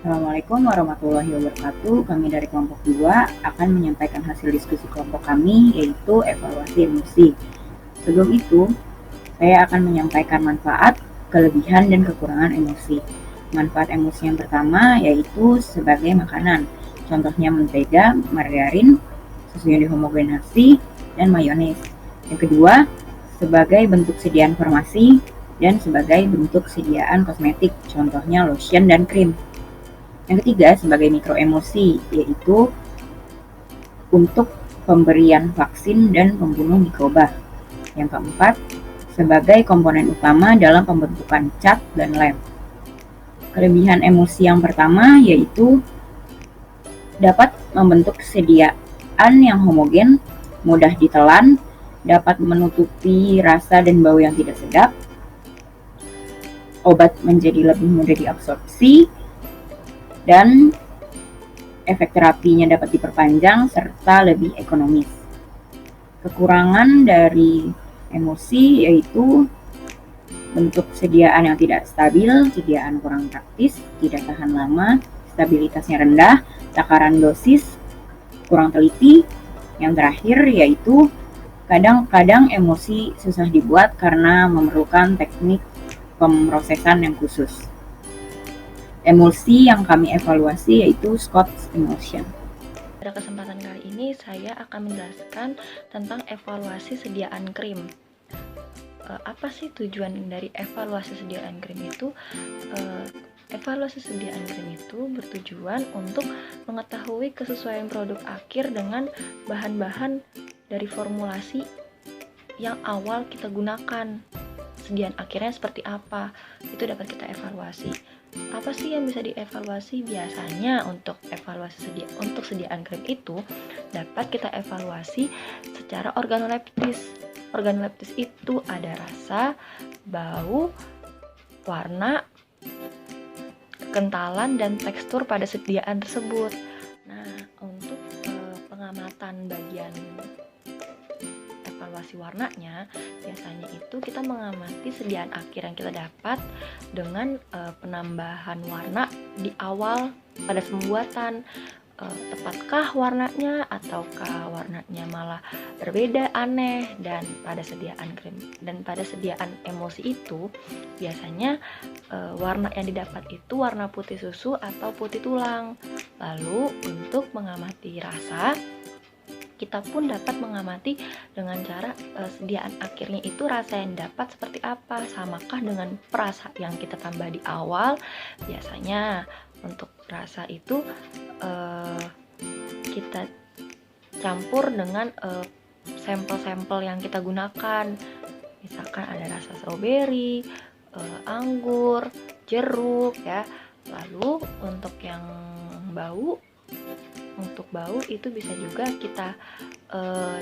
Assalamualaikum warahmatullahi wabarakatuh. Kami dari kelompok 2 akan menyampaikan hasil diskusi kelompok kami, yaitu evaluasi emosi. Sebelum itu, saya akan menyampaikan manfaat, kelebihan, dan kekurangan emosi. Manfaat emosi yang pertama yaitu sebagai makanan. Contohnya mentega, margarin, susu yang dihomogenasi, dan mayones. Yang kedua, sebagai bentuk sediaan farmasi dan sebagai bentuk sediaan kosmetik, contohnya lotion dan krim. Yang ketiga, sebagai mikroemosi, yaitu untuk pemberian vaksin dan pembunuh mikroba. Yang keempat, sebagai komponen utama dalam pembentukan cat dan lem. Kelebihan emosi yang pertama yaitu dapat membentuk sediaan yang homogen, mudah ditelan, dapat menutupi rasa dan bau yang tidak sedap, obat menjadi lebih mudah diabsorpsi, dan efek terapinya dapat diperpanjang serta lebih ekonomis. Kekurangan dari emosi yaitu bentuk sediaan yang tidak stabil, sediaan kurang praktis, tidak tahan lama, stabilitasnya rendah, takaran dosis kurang teliti. Yang terakhir yaitu kadang-kadang emosi susah dibuat karena memerlukan teknik pemrosesan yang khusus. Emosi yang kami evaluasi yaitu Scott's Emotion. Pada kesempatan kali ini saya akan menjelaskan tentang evaluasi sediaan krim. Apa sih tujuan dari evaluasi sediaan krim itu? Evaluasi sediaan krim itu bertujuan untuk mengetahui kesesuaian produk akhir dengan bahan-bahan dari formulasi yang awal kita gunakan. Sediaan akhirnya seperti apa? Itu dapat kita evaluasi. Apa sih yang bisa dievaluasi? Biasanya untuk sediaan krim itu dapat kita evaluasi secara organoleptis. Organoleptis itu ada rasa, bau, warna, kekentalan, dan tekstur pada sediaan tersebut. Nah, untuk pengamatan bagian evaluasi warnanya, biasanya itu kita mengamati sediaan akhir yang kita dapat dengan penambahan warna di awal pada pembuatan. Tepatkah warnanya ataukah warnanya malah berbeda, aneh. Dan pada sediaan krim dan pada sediaan emosi itu biasanya warna yang didapat itu warna putih susu atau putih tulang. Lalu untuk mengamati rasa, kita pun dapat mengamati dengan cara sediaan akhirnya itu rasa yang dapat seperti apa, samakah dengan rasa yang kita tambah di awal. Biasanya untuk rasa itu kita campur dengan sampel-sampel yang kita gunakan. Misalkan ada rasa stroberi, anggur, jeruk ya. Lalu untuk yang bau, itu bisa juga kita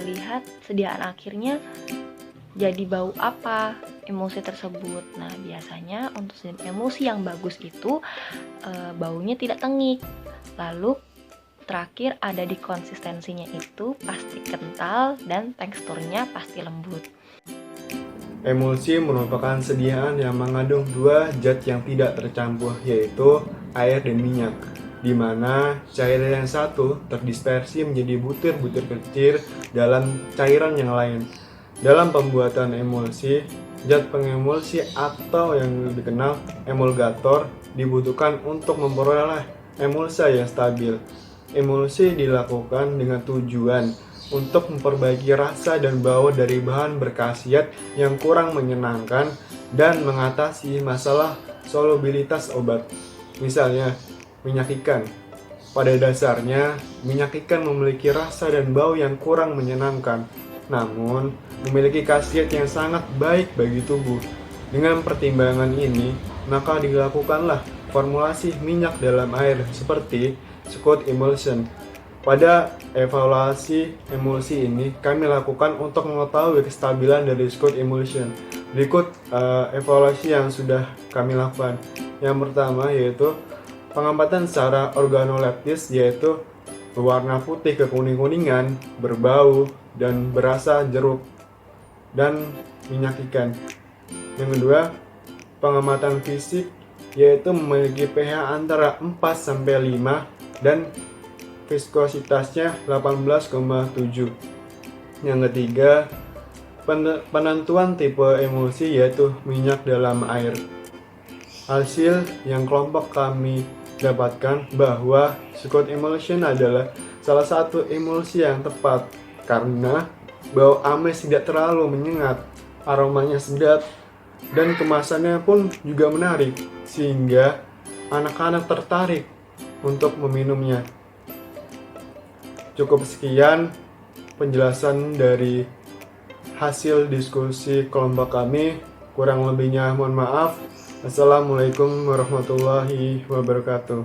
lihat sediaan akhirnya jadi bau apa emosi tersebut. Nah, biasanya untuk emosi yang bagus itu baunya tidak tengik. Lalu terakhir ada di konsistensinya itu pasti kental dan teksturnya pasti lembut. Emulsi merupakan sediaan yang mengandung dua zat yang tidak tercampur, yaitu air dan minyak, di mana cairan yang satu terdispersi menjadi butir-butir kecil dalam cairan yang lain. Dalam pembuatan emulsi, zat pengemulsi atau yang dikenal emulgator dibutuhkan untuk memperoleh emulsa yang stabil. Emulsi dilakukan dengan tujuan untuk memperbaiki rasa dan bau dari bahan berkhasiat yang kurang menyenangkan dan mengatasi masalah solubilitas obat. Misalnya, minyak ikan. Pada dasarnya, minyak ikan memiliki rasa dan bau yang kurang menyenangkan, namun memiliki khasiat yang sangat baik bagi tubuh. Dengan pertimbangan ini, maka dilakukanlah formulasi minyak dalam air seperti Scott Emulsion. Pada evaluasi emulsi ini, kami lakukan untuk mengetahui kestabilan dari Scott Emulsion. Berikut evaluasi yang sudah kami lakukan. Yang pertama yaitu pengamatan secara organoleptis, yaitu berwarna putih ke kuning-kuningan, berbau, dan berasa jeruk dan minyak ikan. Yang kedua, pengamatan fisik yaitu memiliki pH antara 4-5 dan viskositasnya 18,7. Yang ketiga, penentuan tipe emulsi yaitu minyak dalam air. Hasil yang kelompok kami dapatkan bahwa Scott emulsion adalah salah satu emulsi yang tepat karena bau amis tidak terlalu menyengat, aromanya sedap, dan kemasannya pun juga menarik sehingga anak-anak tertarik untuk meminumnya. Cukup sekian penjelasan dari hasil diskusi kelompok kami. Kurang lebihnya mohon maaf. Assalamualaikum warahmatullahi wabarakatuh.